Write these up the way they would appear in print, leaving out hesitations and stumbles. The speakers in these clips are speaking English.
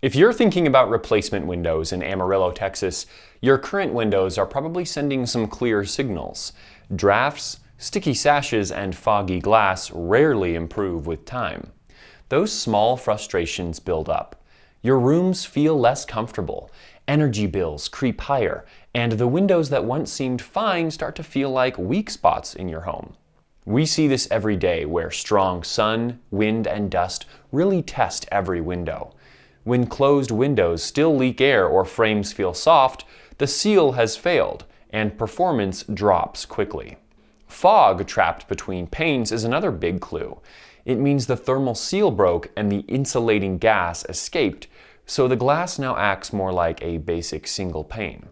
If you're thinking about replacement windows in Amarillo, Texas, your current windows are probably sending some clear signals. Drafts, sticky sashes, and foggy glass rarely improve with time. Those small frustrations build up. Your rooms feel less comfortable, energy bills creep higher, and the windows that once seemed fine start to feel like weak spots in your home. We see this every day where strong sun, wind, and dust really test every window. When closed windows still leak air or frames feel soft, the seal has failed, and performance drops quickly. Fog trapped between panes is another big clue. It means the thermal seal broke and the insulating gas escaped, so the glass now acts more like a basic single pane.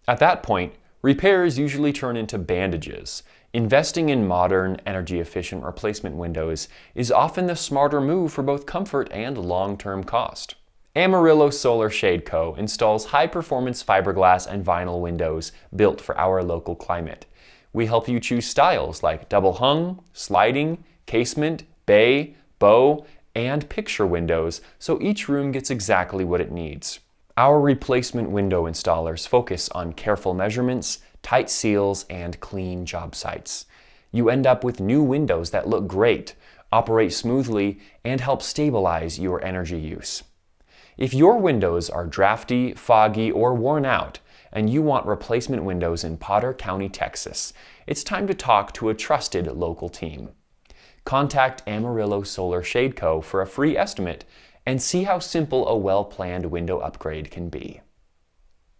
At that point, repairs usually turn into bandages. Investing in modern, energy-efficient replacement windows is often the smarter move for both comfort and long-term cost. Amarillo Solar Shade Co. installs high-performance fiberglass and vinyl windows built for our local climate. We help you choose styles like double hung, sliding, casement, bay, bow, and picture windows, so each room gets exactly what it needs. Our replacement window installers focus on careful measurements, tight seals, and clean job sites. You end up with new windows that look great, operate smoothly, and help stabilize your energy use. If your windows are drafty, foggy, or worn out, and you want replacement windows in Potter County, Texas, it's time to talk to a trusted local team. Contact Amarillo Solar Shade Co. for a free estimate and see how simple a well-planned window upgrade can be.